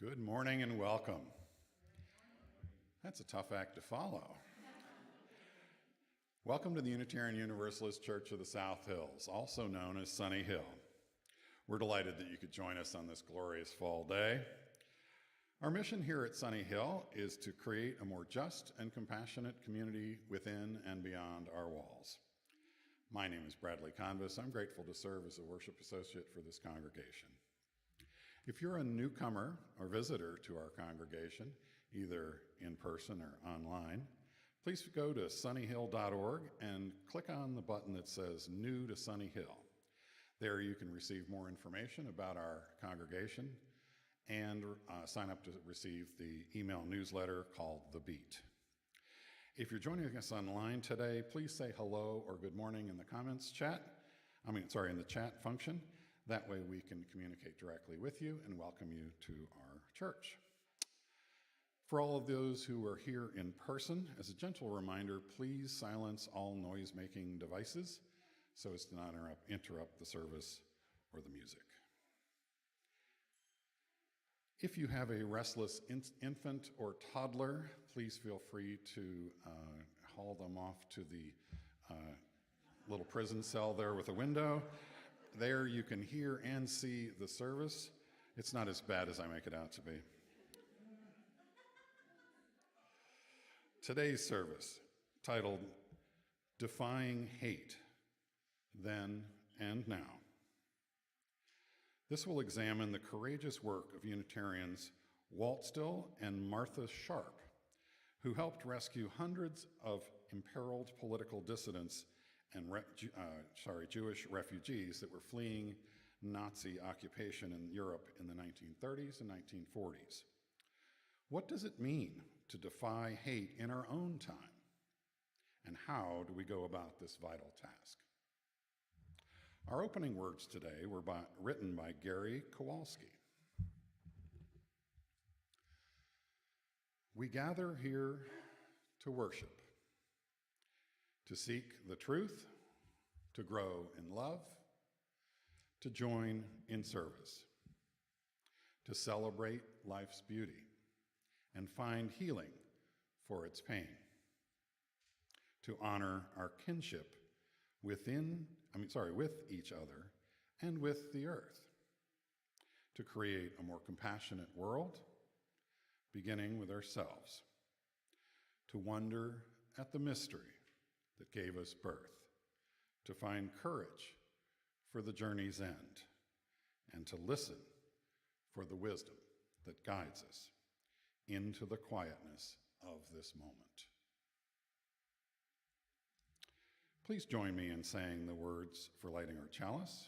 Good morning and welcome. That's a tough act to follow. Welcome to the Unitarian Universalist Church of the South Hills, also known as Sunnyhill. We're delighted that you could join us on this glorious fall day. Our mission here at Sunnyhill is to create a more just and compassionate community within and beyond our walls. My name is Bradley Convis. I'm grateful to serve as a worship associate for this congregation. If you're a newcomer or visitor to our congregation, either in person or online, please go to sunnyhill.org and click on the button that says New to Sunnyhill. There you can receive more information about our congregation and sign up to receive the email newsletter called The Beat. If you're joining us online today, please say hello or good morning in the in the chat function. That way we can communicate directly with you and welcome you to our church. For all of those who are here in person, as a gentle reminder, please silence all noise-making devices so as to not interrupt the service or the music. If you have a restless infant or toddler, please feel free to haul them off to the little prison cell there with a window. There you can hear and see the service. It's not as bad as I make it out to be. Today's service, titled Defying Hate, Then and Now. This will examine the courageous work of Unitarians Walt Still and Martha Sharp, who helped rescue hundreds of imperiled political dissidents and Jewish refugees that were fleeing Nazi occupation in Europe in the 1930s and 1940s. What does it mean to defy hate in our own time? And how do we go about this vital task? Our opening words today were written by Gary Kowalski. We gather here to worship, to seek the truth, to grow in love, to join in service, to celebrate life's beauty and find healing for its pain, to honor our kinship with each other and with the earth, to create a more compassionate world, beginning with ourselves, to wonder at the mystery that gave us birth, to find courage for the journey's end, and to listen for the wisdom that guides us into the quietness of this moment. Please join me in saying the words for lighting our chalice.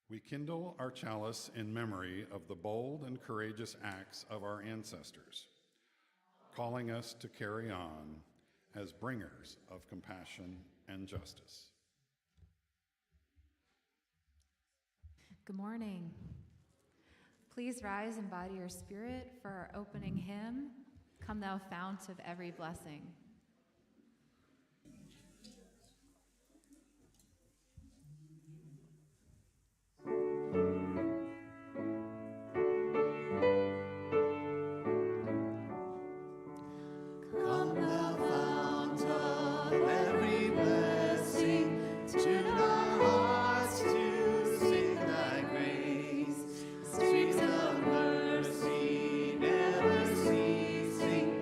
We kindle our chalice in memory of the bold and courageous acts of our ancestors, calling us to carry on as bringers of compassion and justice. Good morning. Please rise and bow to your spirit for our opening hymn, Come Thou Fount of Every Blessing. Streets of mercy never ceasing,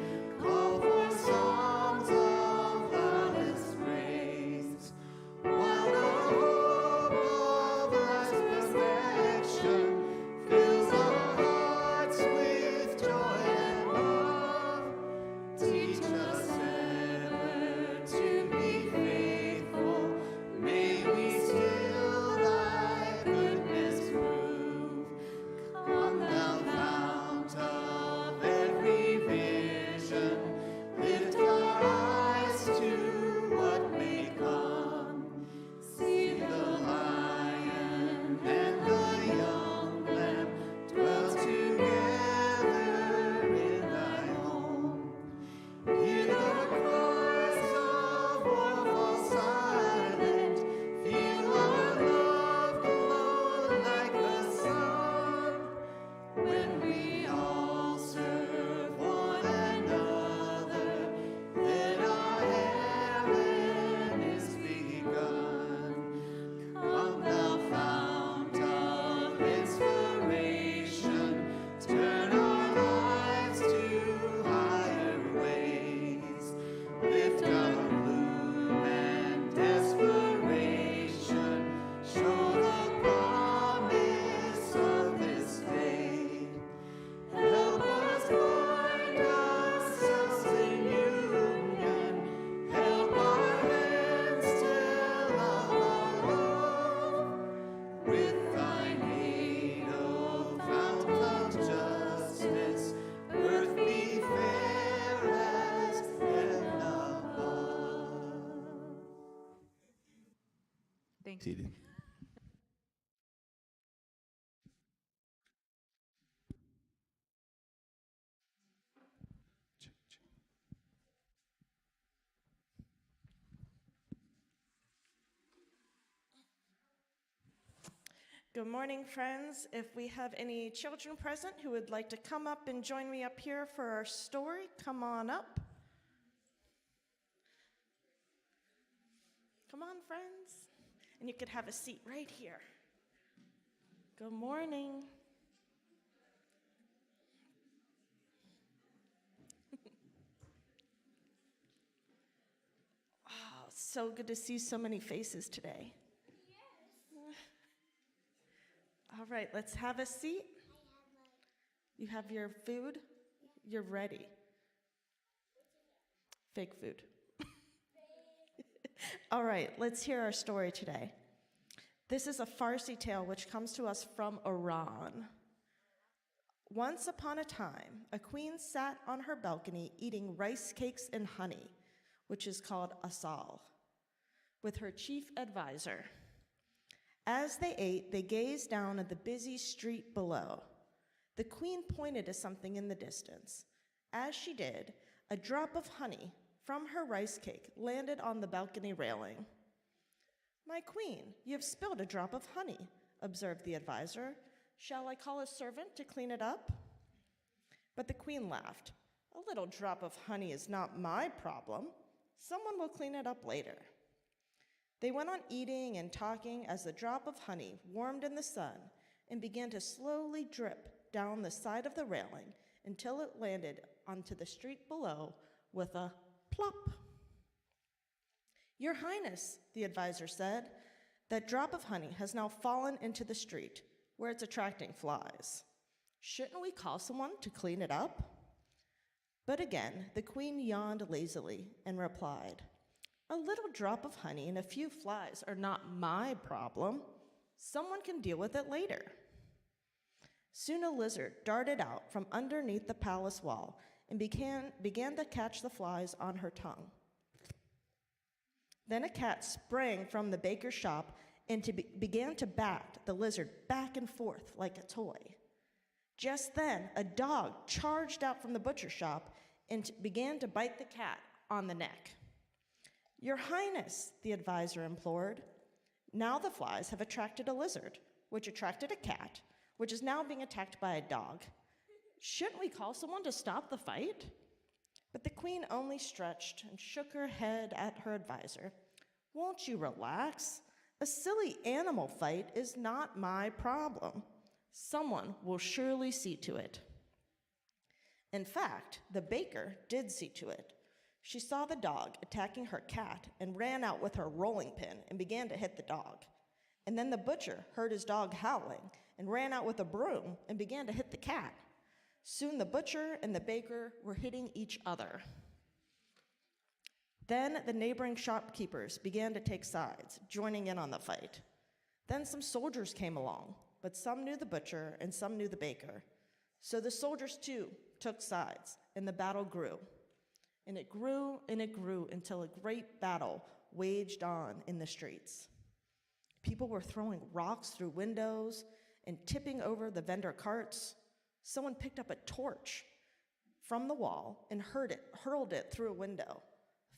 Good morning, friends. If we have any children present who would like to come up and join me up here for our story, come on up. Come on, friends. And you could have a seat right here. Good morning. Oh, so good to see so many faces today. All right, let's have a seat. You have your food? You're ready. Fake food. All right, let's hear our story today. This is a Farsi tale which comes to us from Iran. Once upon a time, a queen sat on her balcony eating rice cakes and honey, which is called asal, with her chief advisor. As they ate, they gazed down at the busy street below. The queen pointed to something in the distance. As she did, a drop of honey from her rice cake landed on the balcony railing. "My queen, you have spilled a drop of honey," observed the advisor. "Shall I call a servant to clean it up?" But the queen laughed. "A little drop of honey is not my problem. Someone will clean it up later." They went on eating and talking as the drop of honey warmed in the sun and began to slowly drip down the side of the railing until it landed onto the street below with a plop. "Your Highness," the advisor said, "that drop of honey has now fallen into the street where it's attracting flies. Shouldn't we call someone to clean it up?" But again, the queen yawned lazily and replied, "A little drop of honey and a few flies are not my problem. Someone can deal with it later." Soon a lizard darted out from underneath the palace wall and began to catch the flies on her tongue. Then a cat sprang from the baker's shop and began to bat the lizard back and forth like a toy. Just then, a dog charged out from the butcher shop and began to bite the cat on the neck. "Your Highness," the advisor implored, "now the flies have attracted a lizard, which attracted a cat, which is now being attacked by a dog. Shouldn't we call someone to stop the fight?" But the queen only stretched and shook her head at her advisor. "Won't you relax? A silly animal fight is not my problem. Someone will surely see to it." In fact, the baker did see to it. She saw the dog attacking her cat and ran out with her rolling pin and began to hit the dog. And then the butcher heard his dog howling and ran out with a broom and began to hit the cat. Soon the butcher and the baker were hitting each other. Then the neighboring shopkeepers began to take sides, joining in on the fight. Then some soldiers came along, but some knew the butcher and some knew the baker. So the soldiers too took sides, and the battle grew. And it grew and it grew until a great battle waged on in the streets. People were throwing rocks through windows and tipping over the vendor carts. Someone picked up a torch from the wall and hurled it through a window.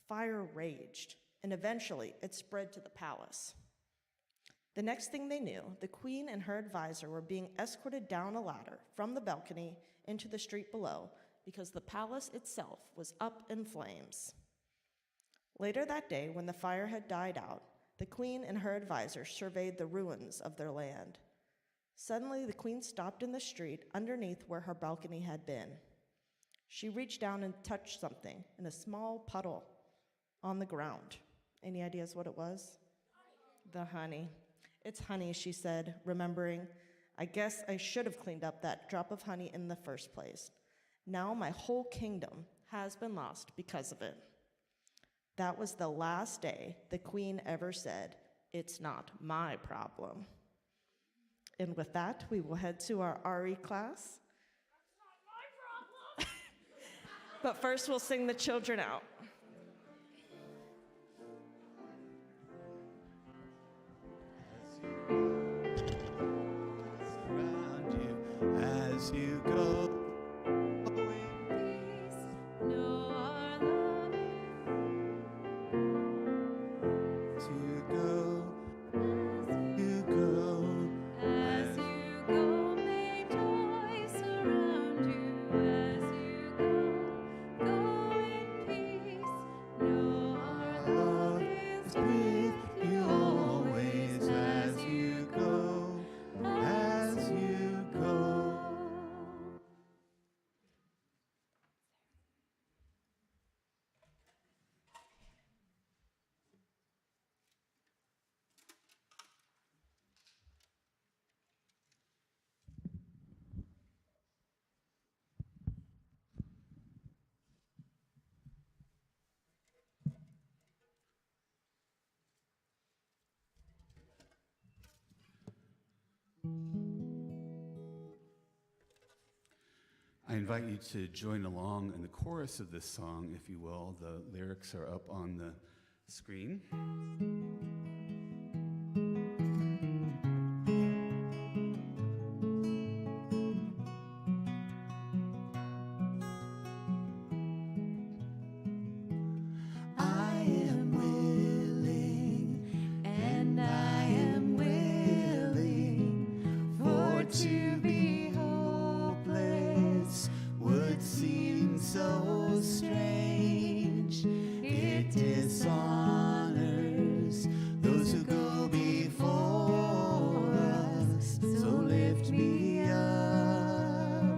Fire raged, and eventually it spread to the palace. The next thing they knew, the queen and her advisor were being escorted down a ladder from the balcony into the street below because the palace itself was up in flames. Later that day, when the fire had died out, the queen and her advisor surveyed the ruins of their land. Suddenly, the queen stopped in the street underneath where her balcony had been. She reached down and touched something in a small puddle on the ground. Any ideas what it was? The honey. "It's honey," she said, remembering. "I guess I should have cleaned up that drop of honey in the first place. Now my whole kingdom has been lost because of it." That was the last day the queen ever said, "It's not my problem." And with that, we will head to our RE class. That's not my problem. But first, we'll sing the children out. Surround you as you go. Know our love To go, you go, as I invite you to join along in the chorus of this song, if you will. The lyrics are up on the screen. I am willing, and I am willing, for to be hopeless would seem so strange. It dishonors those who go before us. So lift me up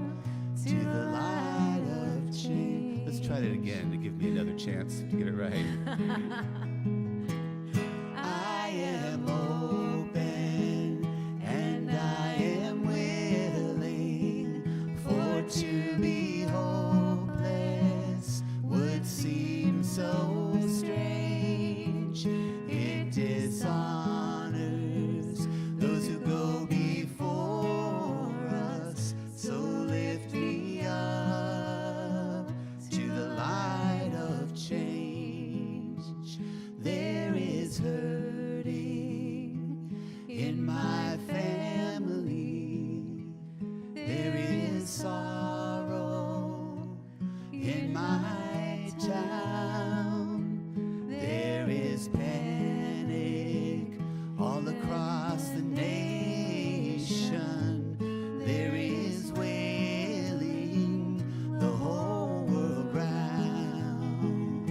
to the light of change. Let's try that again to give me another chance to get it right. I am open and I am willing, for to be hopeless would seem so strange. It dishonors those who go before us. So lift me up to the light of change. There is hurting in my family. There is sorrow in my town. There is panic all across the nation. There is wailing the whole world round.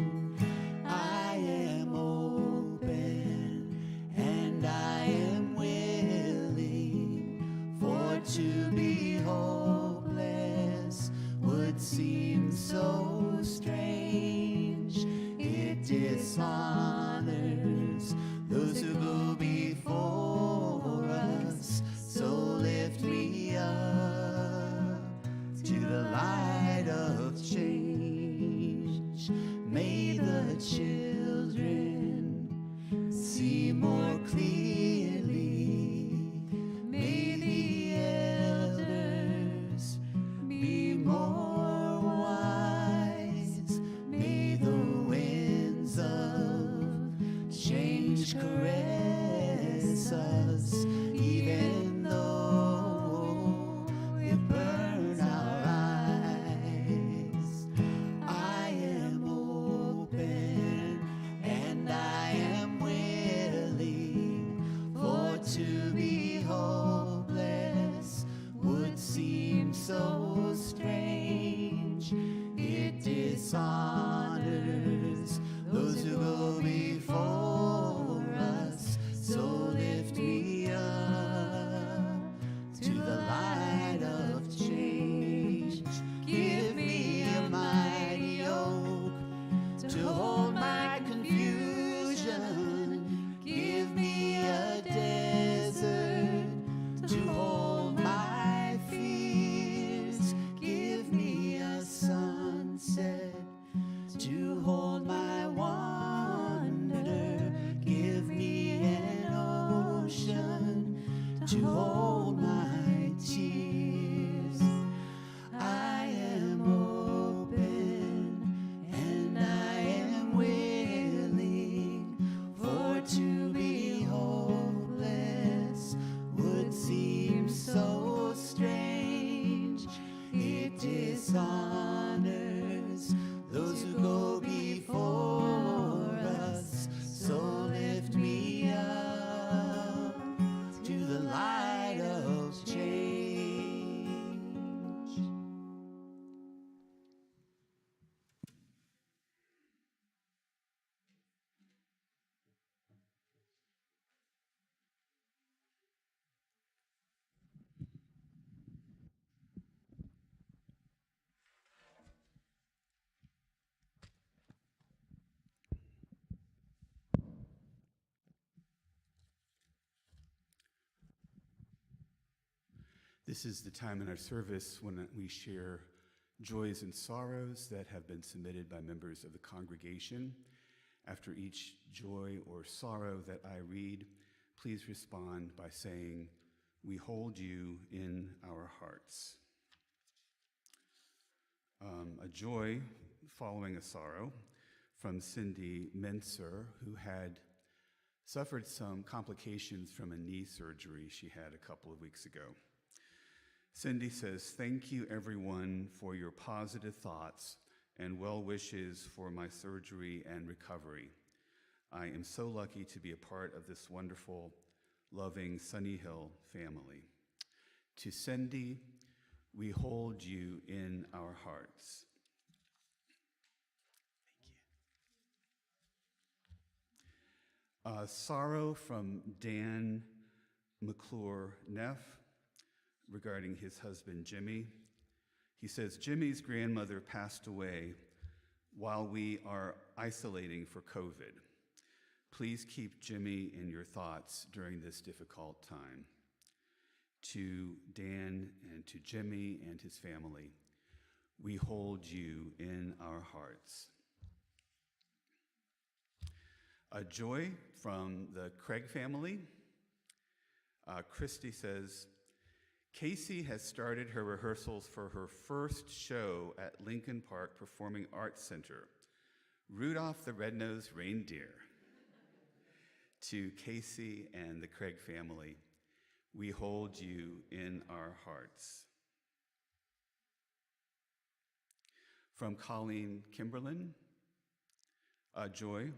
I am open and I am willing, for to be hopeless would seem so strange. It dishonors those who go before us. So lift me up to the light of change. May the children see more clearly. May the elders be more wise. May the winds of change caress us, even though it burn our eyes. I am open and I am willing, for to be hopeless would seem so strange. It dishonors those who go before us. So lift me up to the light of change. Give me a mighty yoke to hold my confusion. Give me a desert to hold my fears. Give me a sunset to hold my wonder. Give me an ocean to hold my tears. I am open and I am willing, for to be hopeless would seem so strange. It dishonors those who go before us. So lift me up to the light of change. This is the time in our service when we share joys and sorrows that have been submitted by members of the congregation. After each joy or sorrow that I read, please respond by saying, we hold you in our hearts. A joy following a sorrow from Cindy Menser, who had suffered some complications from a knee surgery she had a couple of weeks ago. Cindy says, "Thank you everyone for your positive thoughts and well wishes for my surgery and recovery. I am so lucky to be a part of this wonderful, loving Sunnyhill family. To Cindy, we hold you in our hearts." Thank you. Sorrow from Dan McClure Neff regarding his husband Jimmy. He says, "Jimmy's grandmother passed away while we are isolating for COVID. Please keep Jimmy in your thoughts during this difficult time." To Dan and to Jimmy and his family, we hold you in our hearts. A joy from the Craig family. Christy says, "Casey has started her rehearsals for her first show at Lincoln Park Performing Arts Center, Rudolph the Red-Nosed Reindeer." To Casey and the Craig family, we hold you in our hearts. From Colleen Kimberlin, joy.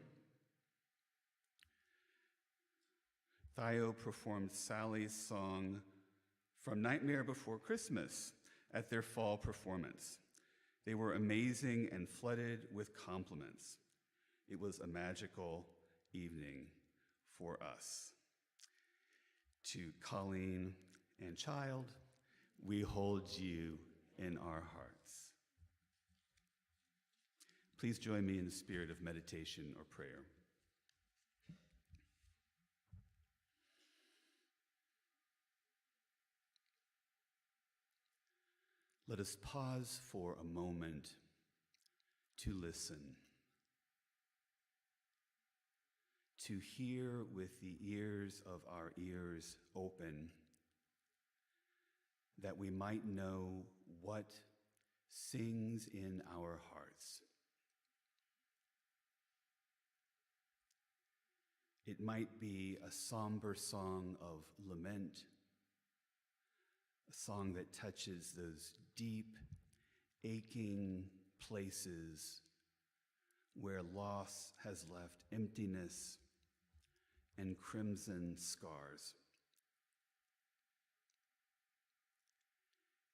Theo performed Sally's song from Nightmare Before Christmas at their fall performance. They were amazing and flooded with compliments. It was a magical evening for us. To Colleen and child, we hold you in our hearts. Please join me in the spirit of meditation or prayer. Let us pause for a moment to listen, to hear with the ears of our ears open, that we might know what sings in our hearts. It might be a somber song of lament, a song that touches those deep, aching places where loss has left emptiness and crimson scars.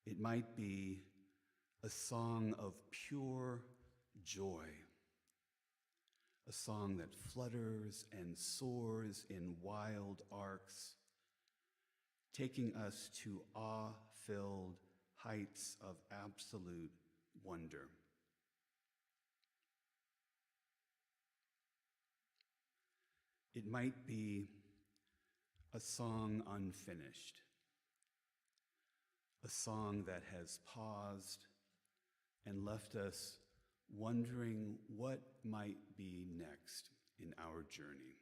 It might be a song of pure joy, a song that flutters and soars in wild arcs, taking us to awe-filled heights of absolute wonder. It might be a song unfinished, a song that has paused and left us wondering what might be next in our journey.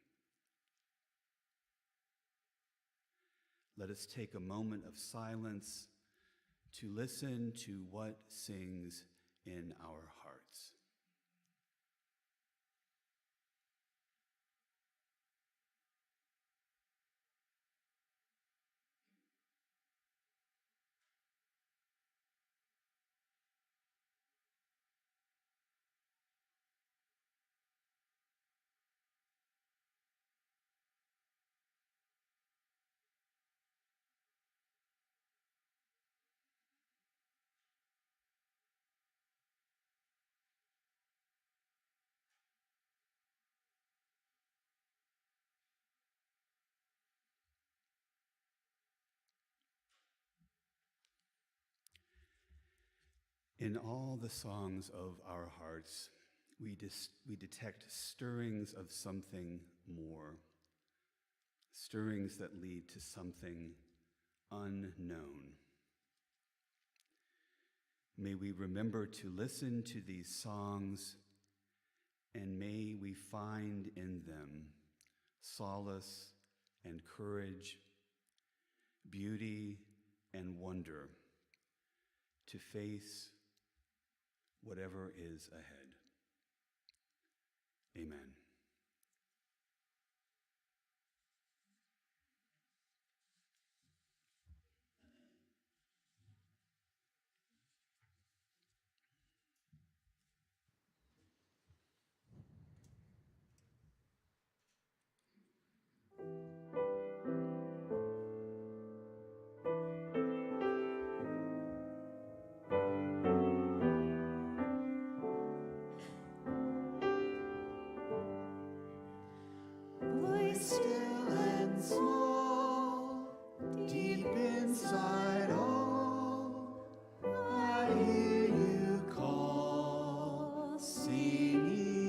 Let us take a moment of silence to listen to what sings in our hearts. In all the songs of our hearts, we detect stirrings of something more, stirrings that lead to something unknown. May we remember to listen to these songs, and may we find in them solace and courage, beauty, and wonder to face whatever is ahead. Amen. Voice still and small, deep inside all, I hear you call, singing.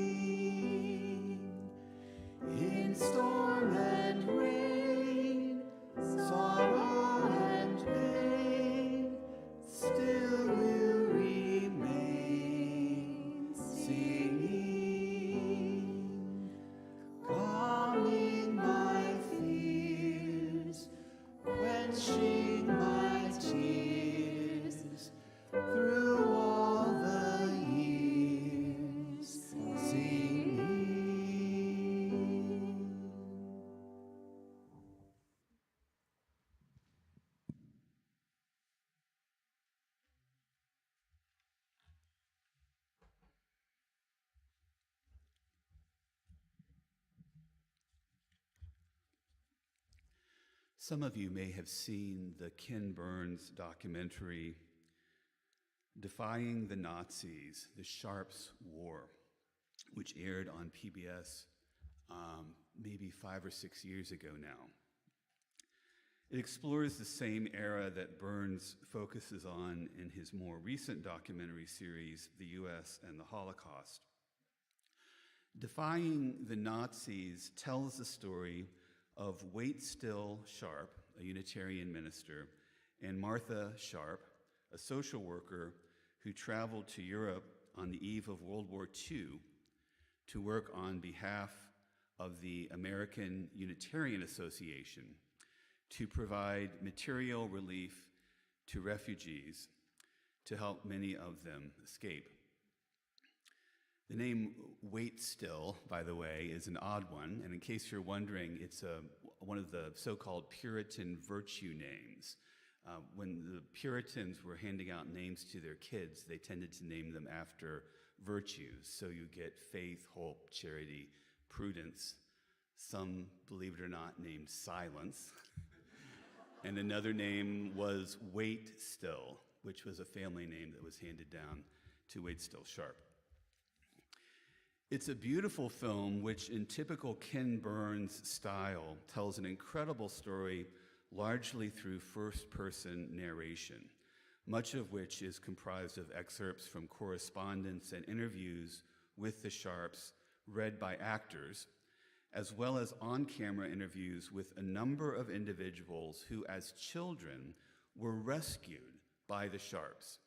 In storm and rain, sorrow and pain, still will remain, singing. Calming my fears, quenching my tears, through all the years, singing. Some of you may have seen the Ken Burns documentary, Defying the Nazis, The Sharps War, which aired on PBS maybe 5 or 6 years ago now. It explores the same era that Burns focuses on in his more recent documentary series, The U.S. and the Holocaust. Defying the Nazis tells the story of Wait Still Sharp, a Unitarian minister, and Martha Sharp, a social worker who traveled to Europe on the eve of World War II to work on behalf of the American Unitarian Association to provide material relief to refugees to help many of them escape. The name Wait Still, by the way, is an odd one, and in case you're wondering, it's one of the so-called Puritan virtue names. When the Puritans were handing out names to their kids, they tended to name them after virtues. So you get faith, hope, charity, prudence, some, believe it or not, named silence. And another name was Wait Still, which was a family name that was handed down to Wait Still Sharp. It's a beautiful film which, in typical Ken Burns style, tells an incredible story largely through first-person narration, much of which is comprised of excerpts from correspondence and interviews with the Sharps read by actors, as well as on-camera interviews with a number of individuals who, as children, were rescued by the Sharps.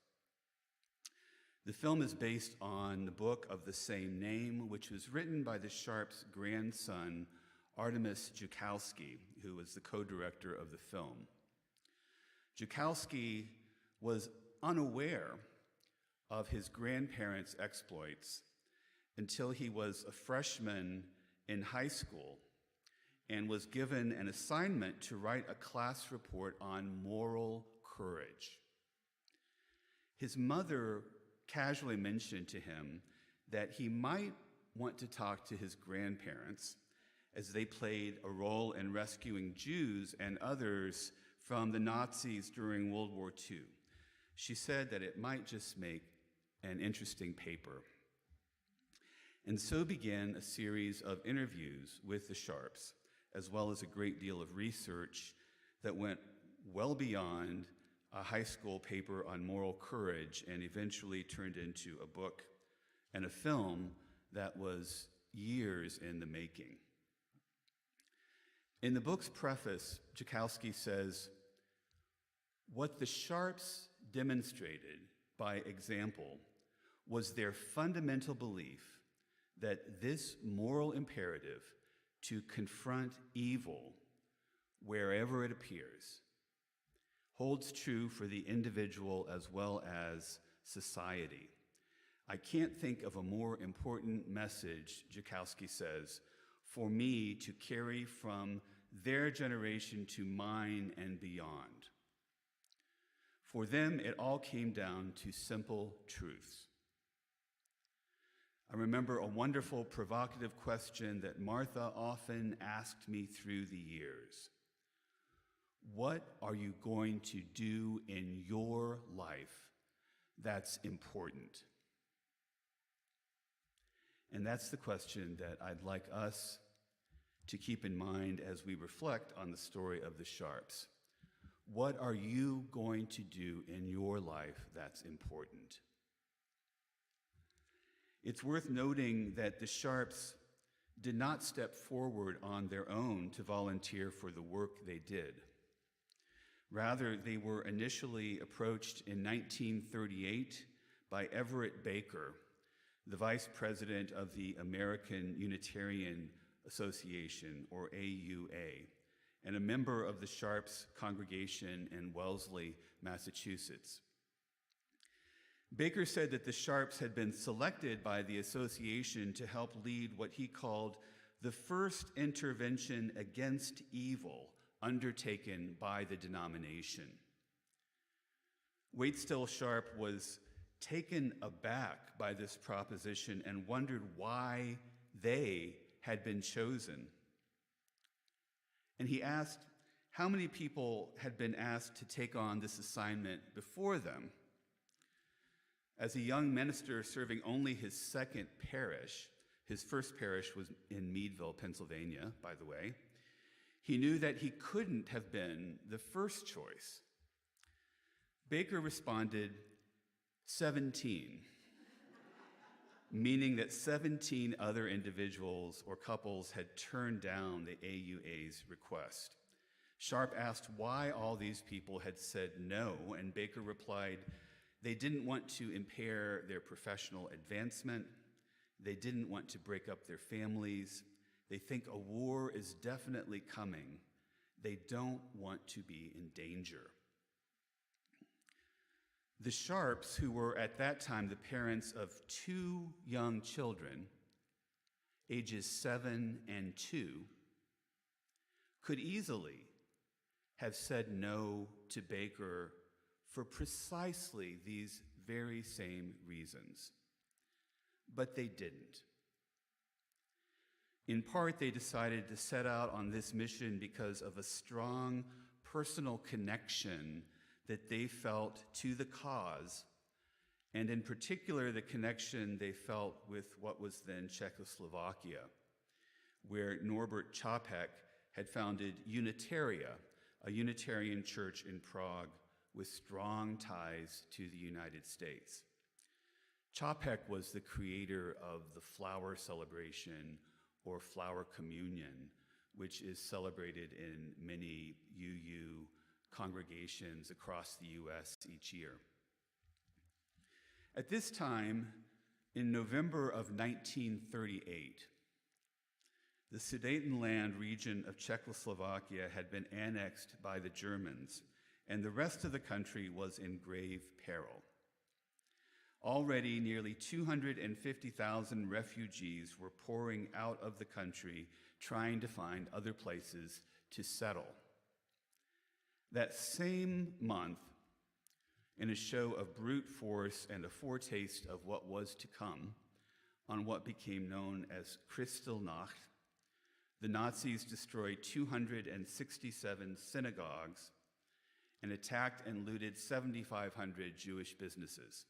The film is based on the book of the same name, which was written by the Sharps' grandson, Artemis Joukowsky, who was the co-director of the film. Joukowsky was unaware of his grandparents' exploits until he was a freshman in high school and was given an assignment to write a class report on moral courage. His mother casually mentioned to him that he might want to talk to his grandparents as they played a role in rescuing Jews and others from the Nazis during World War II. She said that it might just make an interesting paper. And so began a series of interviews with the Sharps, as well as a great deal of research that went well beyond a high school paper on moral courage and eventually turned into a book and a film that was years in the making. In the book's preface, Joukowsky says, "What the Sharps demonstrated by example was their fundamental belief that this moral imperative to confront evil wherever it appears holds true for the individual as well as society. I can't think of a more important message, Joukowsky says, for me to carry from their generation to mine and beyond. For them, it all came down to simple truths. I remember a wonderful, provocative question that Martha often asked me through the years. What are you going to do in your life that's important? And that's the question that I'd like us to keep in mind as we reflect on the story of the Sharps. What are you going to do in your life that's important? It's worth noting that the Sharps did not step forward on their own to volunteer for the work they did. Rather, they were initially approached in 1938 by Everett Baker, the vice president of the American Unitarian Association, or AUA, and a member of the Sharps congregation in Wellesley, Massachusetts. Baker said that the Sharps had been selected by the association to help lead what he called the first intervention against evil undertaken by the denomination. Waitstill Sharp was taken aback by this proposition and wondered why they had been chosen. And he asked how many people had been asked to take on this assignment before them. As a young minister serving only his second parish, his first parish was in Meadville, Pennsylvania, by the way, he knew that he couldn't have been the first choice. Baker responded, 17, meaning that 17 other individuals or couples had turned down the AUA's request. Sharp asked why all these people had said no, and Baker replied, they didn't want to impair their professional advancement. They didn't want to break up their families. They think a war is definitely coming. They don't want to be in danger. The Sharps, who were at that time the parents of 2 young children, ages 7 and 2, could easily have said no to Baker for precisely these very same reasons. But they didn't. In part, they decided to set out on this mission because of a strong personal connection that they felt to the cause, and in particular, the connection they felt with what was then Czechoslovakia, where Norbert Čapek had founded Unitaria, a Unitarian church in Prague with strong ties to the United States. Čapek was the creator of the flower celebration or flower communion, which is celebrated in many UU congregations across the U.S. each year. At this time, in November of 1938, the Sudetenland region of Czechoslovakia had been annexed by the Germans, and the rest of the country was in grave peril. Already, nearly 250,000 refugees were pouring out of the country, trying to find other places to settle. That same month, in a show of brute force and a foretaste of what was to come, on what became known as Kristallnacht, the Nazis destroyed 267 synagogues and attacked and looted 7,500 Jewish businesses.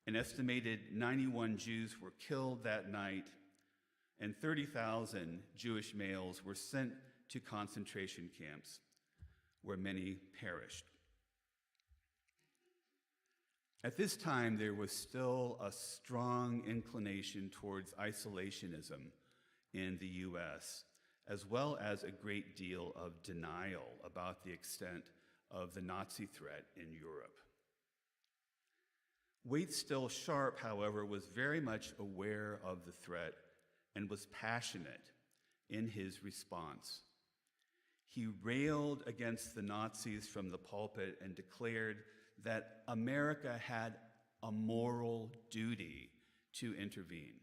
An estimated 91 Jews were killed that night, and 30,000 Jewish males were sent to concentration camps, where many perished. At this time, there was still a strong inclination towards isolationism in the U.S., as well as a great deal of denial about the extent of the Nazi threat in Europe. Waitstill Sharp, however, was very much aware of the threat and was passionate in his response. He railed against the Nazis from the pulpit and declared that America had a moral duty to intervene.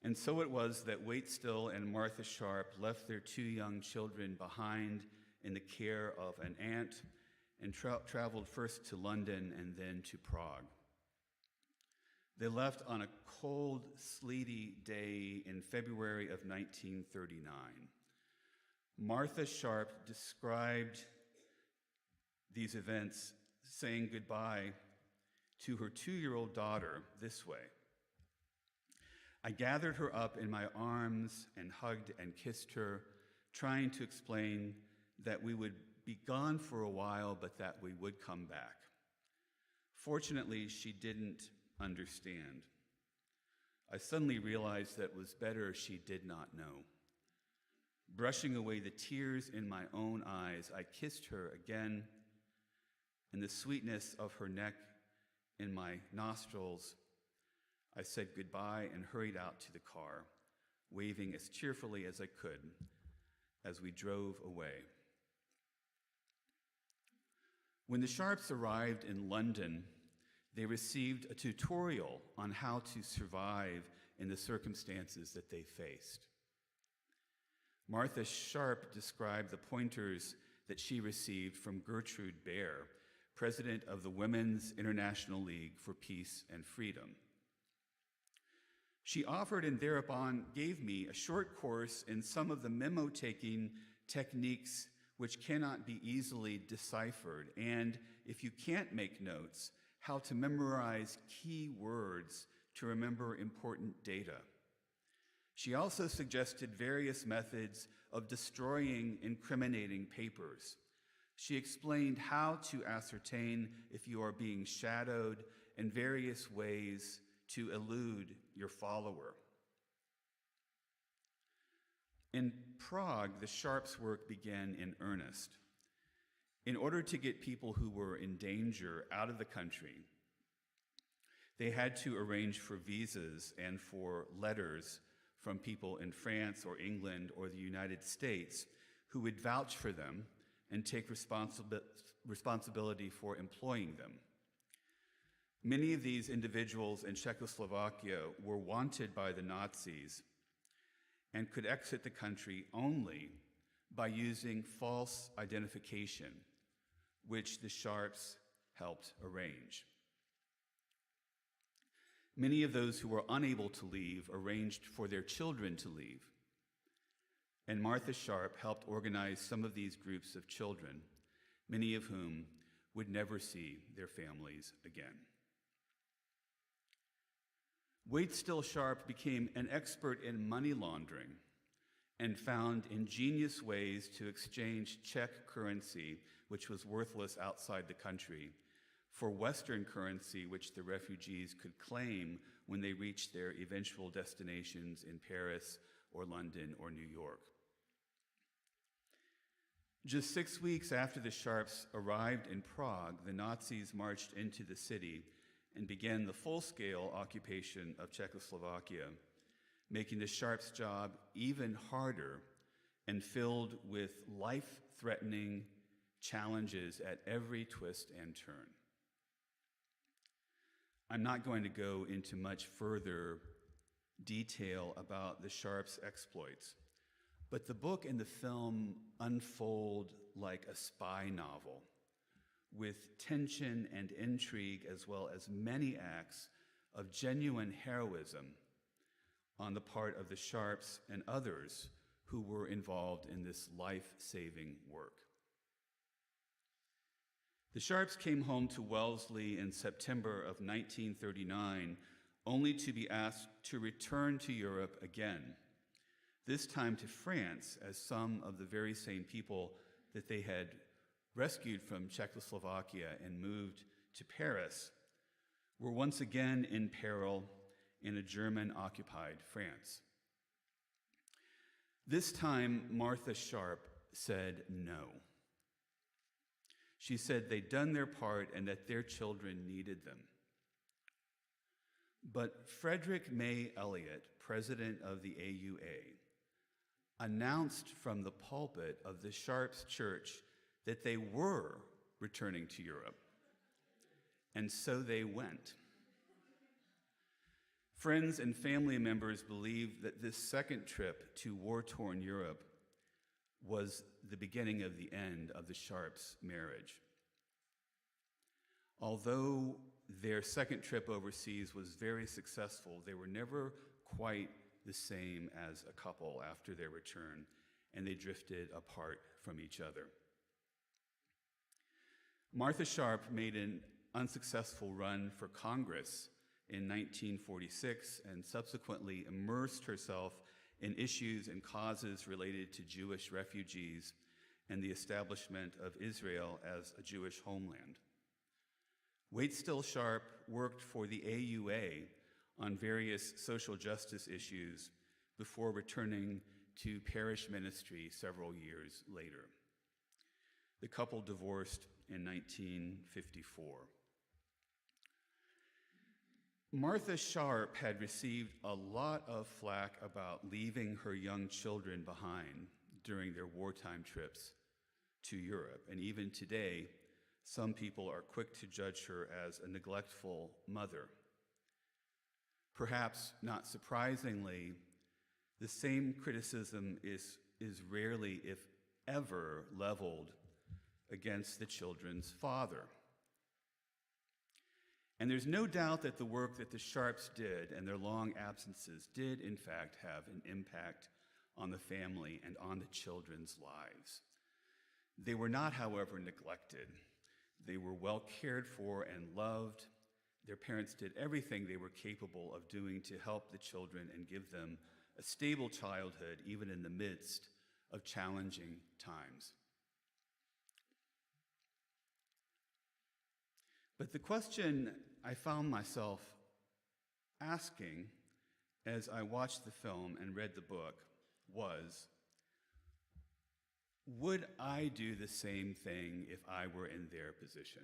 And so it was that Waitstill and Martha Sharp left their 2 young children behind in the care of an aunt and traveled first to London and then to Prague. They left on a cold, sleety day in February of 1939. Martha Sharp described these events saying goodbye to her 2-year-old daughter this way: "I gathered her up in my arms and hugged and kissed her, trying to explain that we would be gone for a while, but that we would come back. Fortunately, she didn't understand. I suddenly realized that it was better she did not know. Brushing away the tears in my own eyes, I kissed her again, and the sweetness of her neck in my nostrils, I said goodbye and hurried out to the car, waving as cheerfully as I could as we drove away." When the Sharps arrived in London, they received a tutorial on how to survive in the circumstances that they faced. Martha Sharp described the pointers that she received from Gertrude Baer, president of the Women's International League for Peace and Freedom. "She offered and thereupon gave me a short course in some of the memo-taking techniques which cannot be easily deciphered, and if you can't make notes, how to memorize key words to remember important data. She also suggested various methods of destroying incriminating papers. She explained how to ascertain if you are being shadowed and various ways to elude your follower." In Prague, the Sharps' work began in earnest. In order to get people who were in danger out of the country, they had to arrange for visas and for letters from people in France or England or the United States who would vouch for them and take responsibility for employing them. Many of these individuals in Czechoslovakia were wanted by the Nazis and could exit the country only by using false identification, which the Sharps helped arrange. Many of those who were unable to leave arranged for their children to leave, and Martha Sharp helped organize some of these groups of children, many of whom would never see their families again. Waitstill Sharp became an expert in money laundering and found ingenious ways to exchange Czech currency, which was worthless outside the country, for Western currency, which the refugees could claim when they reached their eventual destinations in Paris or London or New York. Just 6 weeks after the Sharps arrived in Prague, the Nazis marched into the city and began the full-scale occupation of Czechoslovakia, making the Sharps' job even harder and filled with life-threatening challenges at every twist and turn. I'm not going to go into much further detail about the Sharps' exploits, but the book and the film unfold like a spy novel, with tension and intrigue, as well as many acts of genuine heroism on the part of the Sharps and others who were involved in this life-saving work. The Sharps came home to Wellesley in September of 1939, only to be asked to return to Europe again, this time to France, as some of the very same people that they had rescued from Czechoslovakia and moved to Paris were once again in peril in a German-occupied France. This time, Martha Sharp said no. She said they'd done their part and that their children needed them. But Frederick May Elliott, president of the AUA, announced from the pulpit of the Sharps church that they were returning to Europe. And so they went. Friends and family members believe that this second trip to war-torn Europe was the beginning of the end of the Sharps' marriage. Although their second trip overseas was very successful, they were never quite the same as a couple after their return, and they drifted apart from each other. Martha Sharp made an unsuccessful run for Congress in 1946 and subsequently immersed herself in issues and causes related to Jewish refugees and the establishment of Israel as a Jewish homeland. Waitstill Sharp worked for the AUA on various social justice issues before returning to parish ministry several years later. The couple divorced in 1954. Martha Sharp had received a lot of flack about leaving her young children behind during their wartime trips to Europe, and even today, some people are quick to judge her as a neglectful mother. Perhaps not surprisingly, the same criticism is rarely, if ever, leveled against the children's father. And there's no doubt that the work that the Sharps did and their long absences did, in fact, have an impact on the family and on the children's lives. They were not, however, neglected. They were well cared for and loved. Their parents did everything they were capable of doing to help the children and give them a stable childhood, even in the midst of challenging times. But the question I found myself asking as I watched the film and read the book was, would I do the same thing if I were in their position?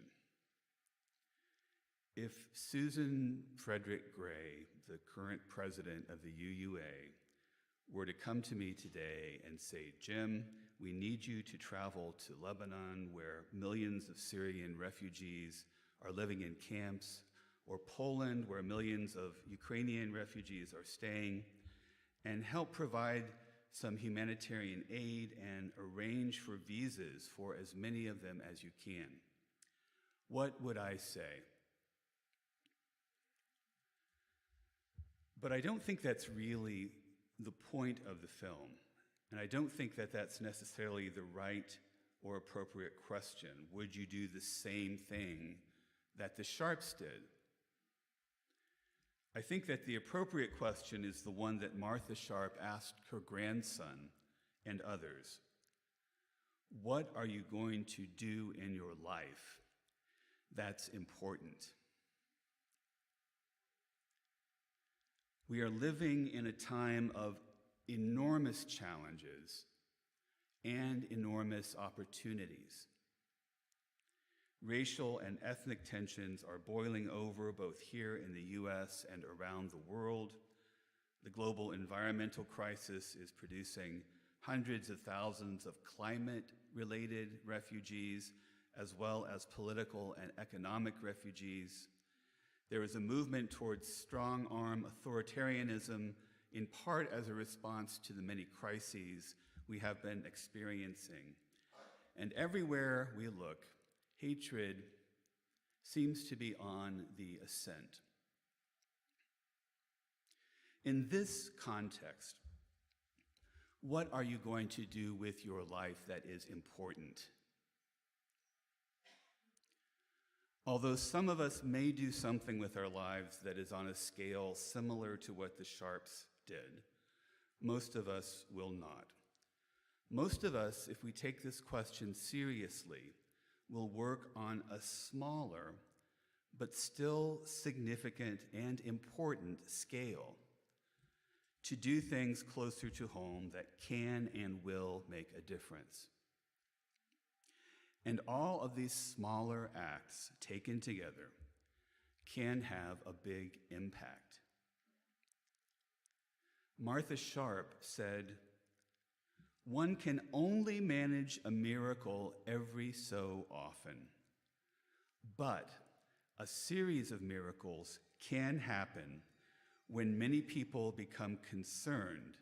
If Susan Frederick Gray, the current president of the UUA, were to come to me today and say, Jim, we need you to travel to Lebanon, where millions of Syrian refugees are living in camps, or Poland, where millions of Ukrainian refugees are staying, and help provide some humanitarian aid and arrange for visas for as many of them as you can. What would I say? But I don't think that's really the point of the film, and I don't think that that's necessarily the right or appropriate question. Would you do the same thing that the Sharps did? I think that the appropriate question is the one that Martha Sharp asked her grandson and others. What are you going to do in your life that's important? We are living in a time of enormous challenges and enormous opportunities. Racial and ethnic tensions are boiling over both here in the US and around the world. The global environmental crisis is producing hundreds of thousands of climate-related refugees, as well as political and economic refugees. There is a movement towards strong-arm authoritarianism, in part as a response to the many crises we have been experiencing. And everywhere we look, hatred seems to be on the ascent. In this context, what are you going to do with your life that is important? Although some of us may do something with our lives that is on a scale similar to what the Sharps did, most of us will not. Most of us, if we take this question seriously, will work on a smaller but still significant and important scale to do things closer to home that can and will make a difference. And all of these smaller acts taken together can have a big impact. Martha Sharp said, One can only manage a miracle every so often. But a series of miracles can happen when many people become concerned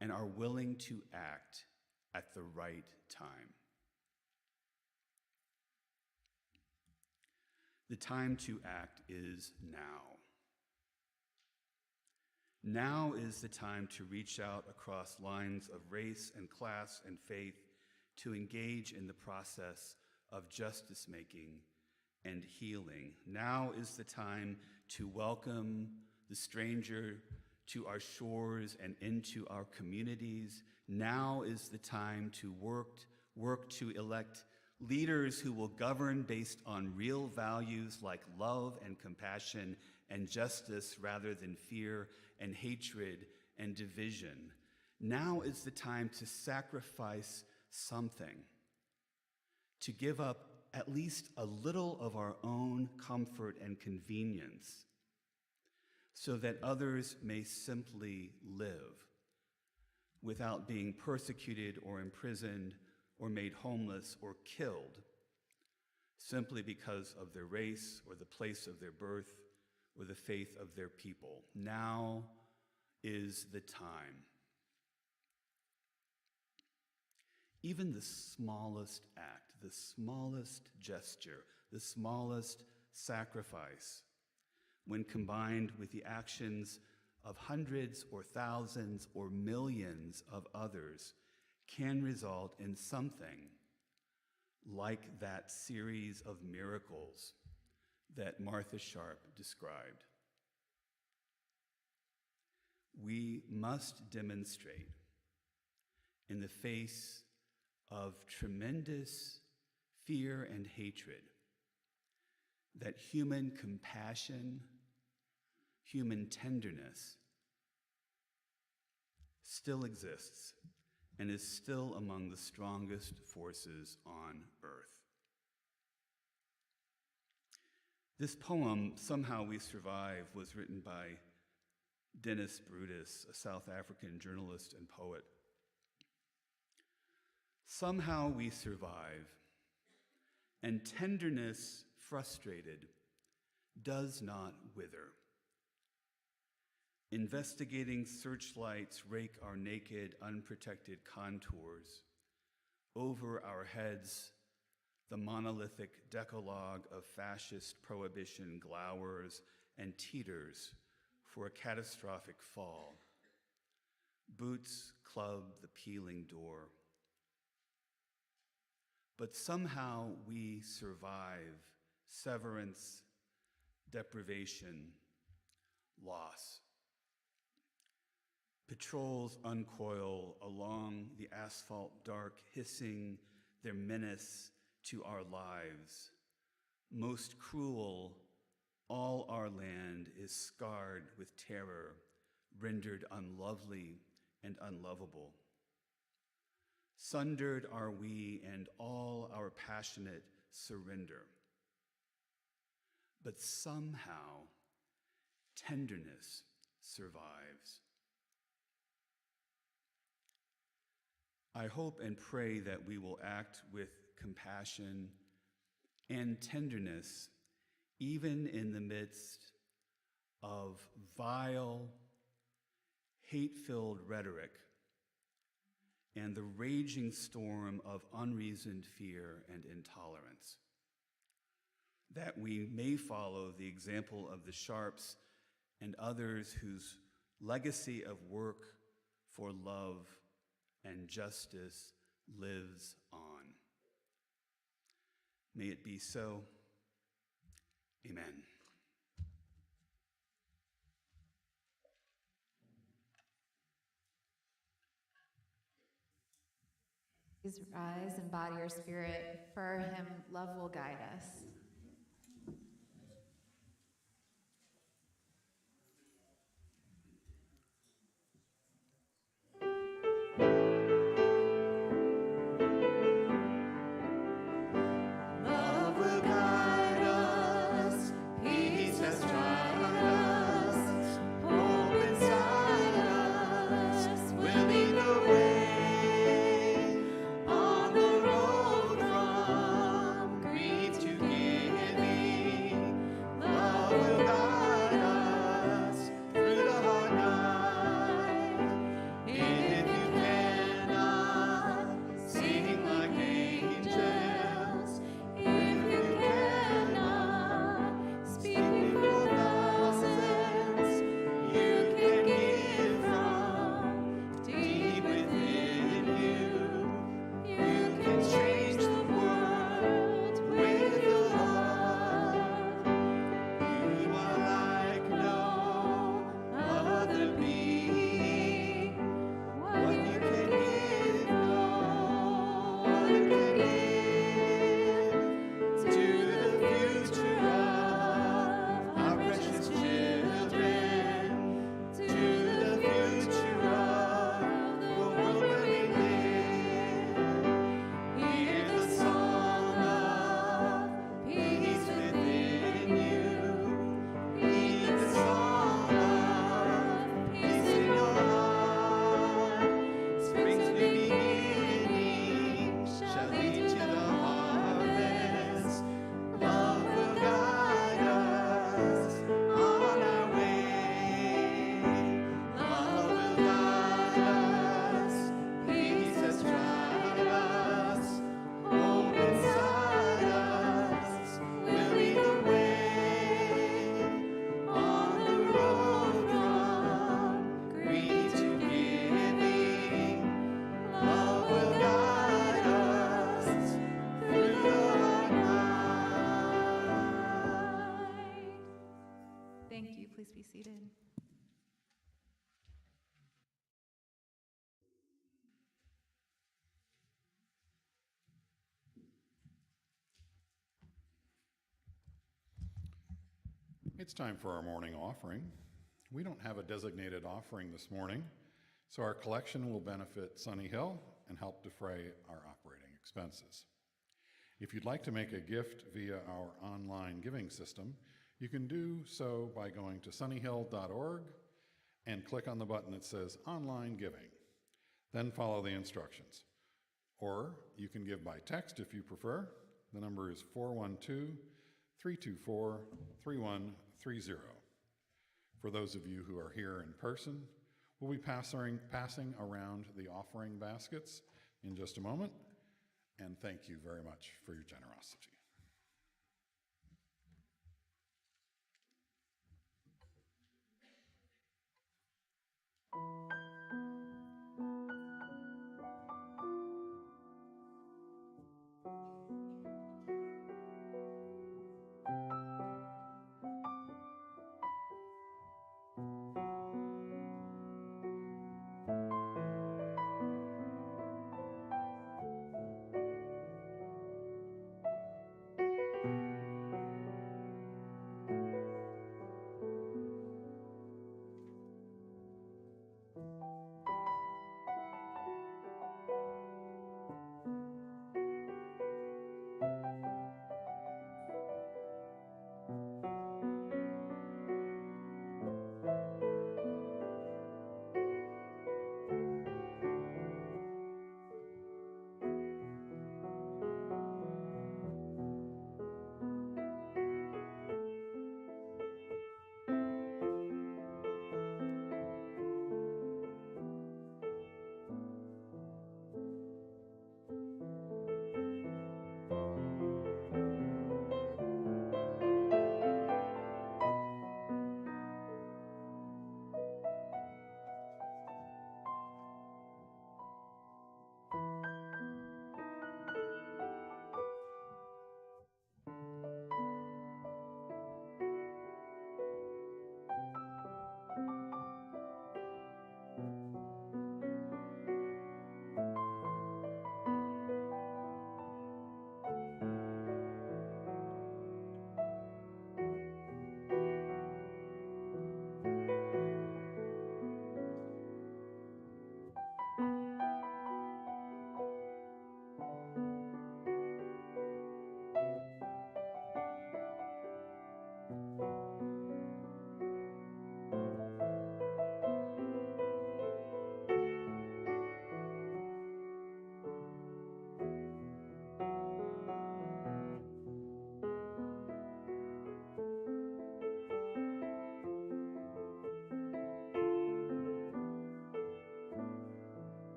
and are willing to act at the right time. The time to act is now. Now is the time to reach out across lines of race and class and faith to engage in the process of justice making and healing. Now is the time to welcome the stranger to our shores and into our communities. Now is the time to work to elect leaders who will govern based on real values like love and compassion and justice rather than fear and hatred and division. Now is the time to sacrifice something, to give up at least a little of our own comfort and convenience so that others may simply live without being persecuted or imprisoned or made homeless or killed simply because of their race or the place of their birth or the faith of their people. Now is the time. Even the smallest act, the smallest gesture, the smallest sacrifice, when combined with the actions of hundreds or thousands or millions of others, can result in something like that series of miracles that Martha Sharp described. We must demonstrate, in the face of tremendous fear and hatred, that human compassion, human tenderness still exists and is still among the strongest forces on earth. This poem, Somehow We Survive, was written by Dennis Brutus, a South African journalist and poet. Somehow we survive, and tenderness frustrated does not wither. Investigating searchlights rake our naked, unprotected contours. Over our heads, the monolithic decalogue of fascist prohibition glowers and teeters for a catastrophic fall. Boots club the peeling door. But somehow we survive severance, deprivation, loss. Patrols uncoil along the asphalt dark, hissing their menace to our lives. Most cruel, all our land is scarred with terror, rendered unlovely and unlovable. Sundered are we and all our passionate surrender. But somehow, tenderness survives. I hope and pray that we will act with compassion and tenderness, even in the midst of vile, hate-filled rhetoric and the raging storm of unreasoned fear and intolerance. That we may follow the example of the Sharps and others whose legacy of work for love and justice lives on. May it be so. Amen. Please rise and body your spirit. For our hymn, Love Will Guide Us. Love will guide us, peace has tried us, hope inside us will lead the way. seated. It's time for our morning offering. We don't have a designated offering this morning, so our collection will benefit Sunnyhill and help defray our operating expenses. If you'd like to make a gift via our online giving system, you can do so by going to sunnyhill.org and click on the button that says Online Giving. Then follow the instructions. Or you can give by text if you prefer. The number is 412-324-3130. For those of you who are here in person, we'll be passing around the offering baskets in just a moment. And thank you very much for your generosity.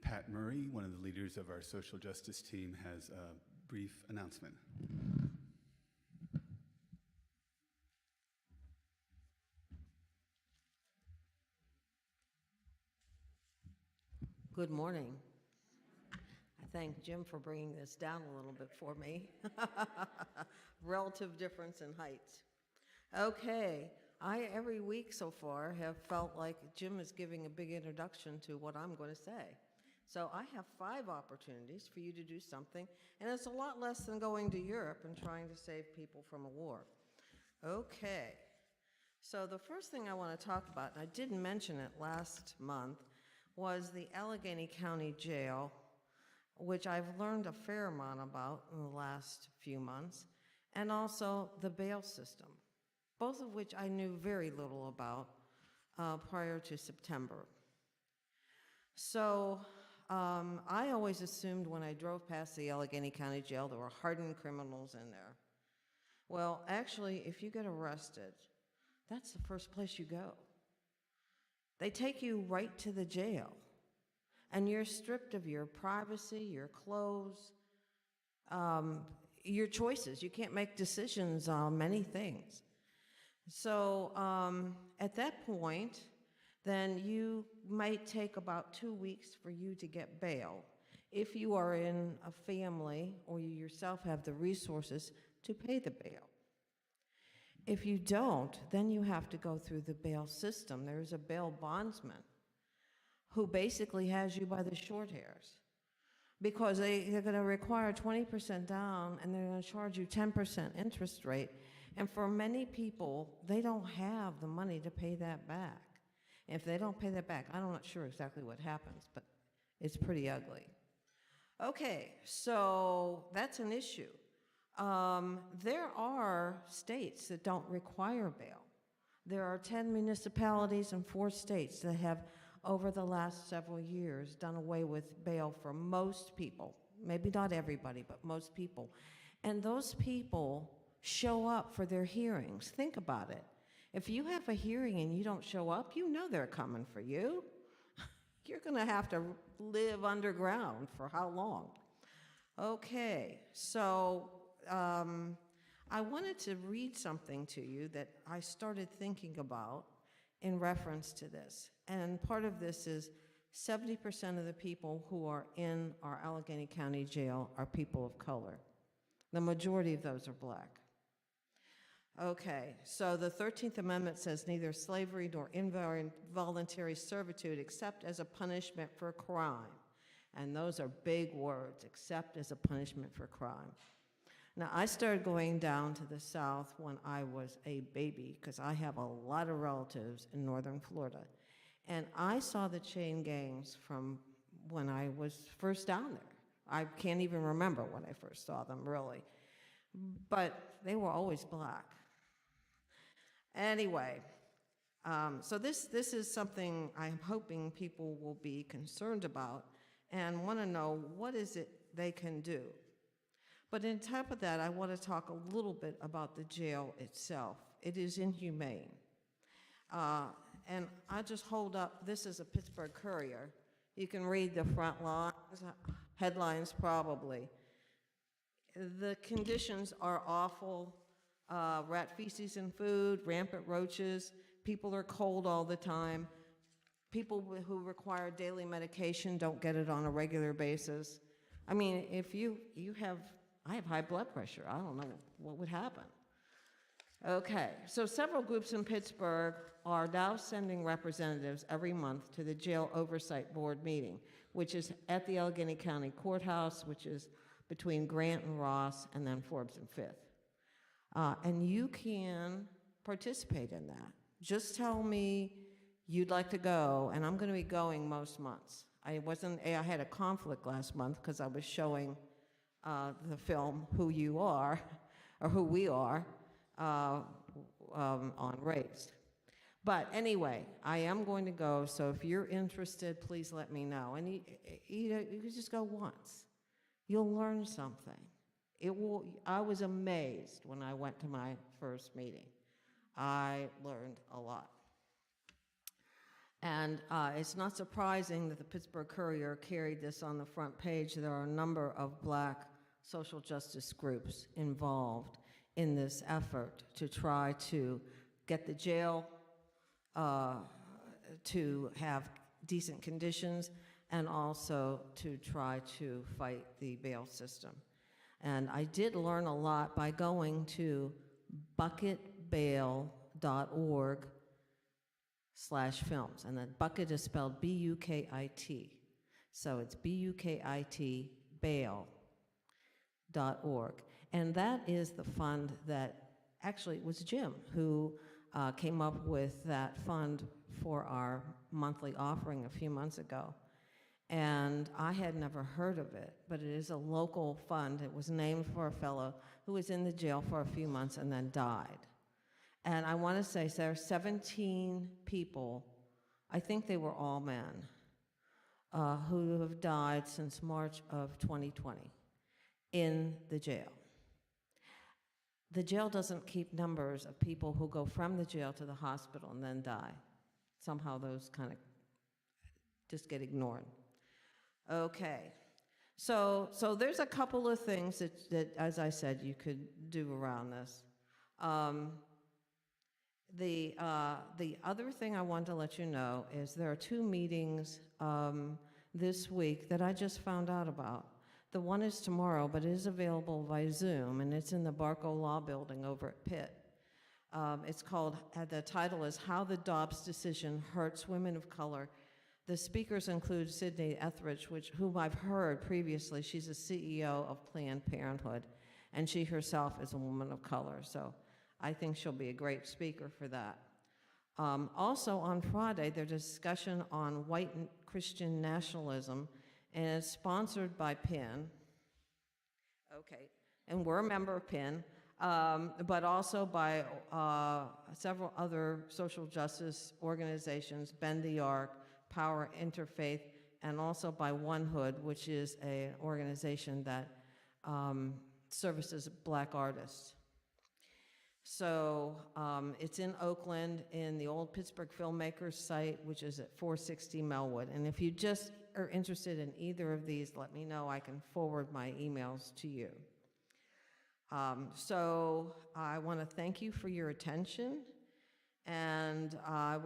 Pat Murray, one of the leaders of our social justice team, has a brief announcement. Good morning. I thank Jim for bringing this down a little bit for me. Relative difference in heights. Okay, I every week so far have felt like Jim is giving a big introduction to what I'm going to say. So I have 5 opportunities for you to do something, and it's a lot less than going to Europe and trying to save people from a war. Okay, so the first thing I want to talk about, and I didn't mention it last month, was the Allegheny County Jail, which I've learned a fair amount about in the last few months, and also the bail system, both of which I knew very little about prior to September. So I always assumed when I drove past the Allegheny County Jail there were hardened criminals in there. Well, actually, if you get arrested, that's the first place you go. They take you right to the jail, and you're stripped of your privacy, your clothes, your choices. You can't make decisions on many things. So at that point, then you might take about 2 weeks for you to get bail if you are in a family or you yourself have the resources to pay the bail. If you don't, then you have to go through the bail system. There's a bail bondsman who basically has you by the short hairs because they're going to require 20% down and they're going to charge you 10% interest rate. And for many people, they don't have the money to pay that back. If they don't pay that back, I'm not sure exactly what happens, but it's pretty ugly. Okay, so that's an issue. There are states that don't require bail. There are 10 municipalities and 4 states that have, over the last several years, done away with bail for most people. Maybe not everybody, but most people. And those people show up for their hearings. Think about it. If you have a hearing and you don't show up, you know they're coming for you. You're going to have to live underground for how long? Okay, so I wanted to read something to you that I started thinking about in reference to this. And part of this is 70% of the people who are in our Allegheny County Jail are people of color. The majority of those are black. Okay, so the 13th Amendment says neither slavery nor involuntary servitude except as a punishment for crime. And those are big words, except as a punishment for crime. Now, I started going down to the South when I was a baby because I have a lot of relatives in northern Florida. And I saw the chain gangs from when I was first down there. I can't even remember when I first saw them, really. But they were always black. Anyway, so this is something I'm hoping people will be concerned about and want to know what is it they can do. But on top of that, I want to talk a little bit about the jail itself. It is inhumane. And I just hold up, this is a Pittsburgh Courier. You can read the front lines, headlines probably. The conditions are awful. Rat feces in food, rampant roaches, people are cold all the time. People who require daily medication don't get it on a regular basis. I mean, if I have high blood pressure. I don't know what would happen. Okay, so several groups in Pittsburgh are now sending representatives every month to the Jail Oversight Board meeting, which is at the Allegheny County Courthouse, which is between Grant and Ross, and then Forbes and Fifth. And you can participate in that. Just tell me you'd like to go, and I'm going to be going most months. I had a conflict last month because I was showing the film Who You Are, or Who We Are, on race. But anyway, I am going to go, so if you're interested, please let me know. And you just go once. You'll learn something. I was amazed when I went to my first meeting. I learned a lot. And it's not surprising that the Pittsburgh Courier carried this on the front page. There are a number of black social justice groups involved in this effort to try to get the jail to have decent conditions and also to try to fight the bail system. And I did learn a lot by going to bucketbail.org/films. And that bucket is spelled B-U-K-I-T. So it's B-U-K-I-T bail.org. And that is the fund that, actually it was Jim who came up with that fund for our monthly offering a few months ago. And I had never heard of it, but it is a local fund. It was named for a fellow who was in the jail for a few months and then died. And I want to say there are 17 people, I think they were all men, who have died since March of 2020 in the jail. The jail doesn't keep numbers of people who go from the jail to the hospital and then die. Somehow those kind of just get ignored. Okay, so there's a couple of things that, as I said, you could do around this. The other thing I want to let you know is there are 2 meetings this week that I just found out about. The one is tomorrow, but it is available by Zoom, and it's in the Barco Law Building over at Pitt. It's called, the title is How the Dobbs Decision Hurts Women of Color. The speakers include Sydney Etheridge, whom I've heard previously. She's a CEO of Planned Parenthood, and she herself is a woman of color, so I think she'll be a great speaker for that. Also on Friday, there's a discussion on white Christian nationalism, and it's sponsored by PIN. Okay, and we're a member of PIN, but also by several other social justice organizations, Bend the Arc, Power Interfaith, and also by One Hood, which is an organization that services Black artists. So it's in Oakland in the old Pittsburgh Filmmakers site, which is at 460 Melwood. And if you just are interested in either of these, let me know. I can forward my emails to you. So I want to thank you for your attention. And I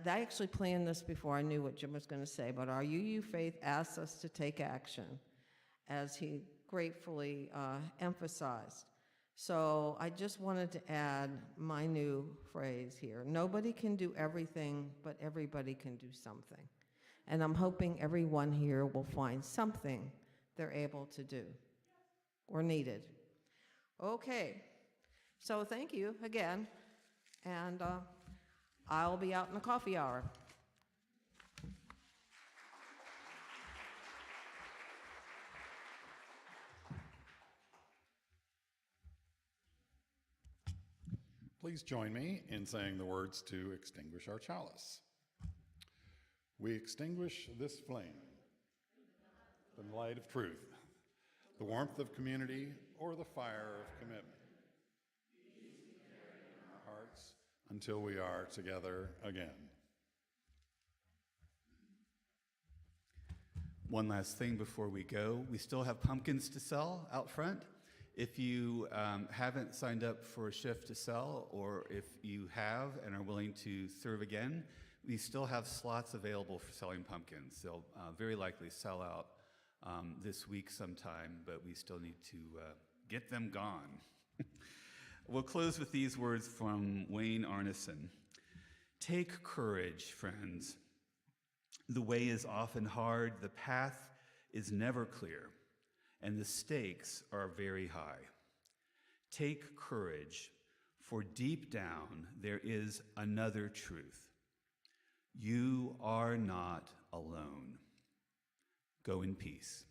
actually planned this before I knew what Jim was going to say, but our UU Faith asks us to take action, as he gratefully emphasized. So I just wanted to add my new phrase here. Nobody can do everything, but everybody can do something. And I'm hoping everyone here will find something they're able to do or needed. Okay, so thank you again, and I'll be out in the coffee hour. Please join me in saying the words to extinguish our chalice. We extinguish this flame in the light of truth, the warmth of community, or the fire of commitment. In our hearts until we are together again. One last thing before we go. We still have pumpkins to sell out front. If you haven't signed up for a shift to sell, or if you have and are willing to serve again, we still have slots available for selling pumpkins. They'll very likely sell out this week sometime, but we still need to get them gone. We'll close with these words from Wayne Arneson. Take courage, friends. The way is often hard, the path is never clear, and the stakes are very high. Take courage, for deep down there is another truth. You are not alone. Go in peace.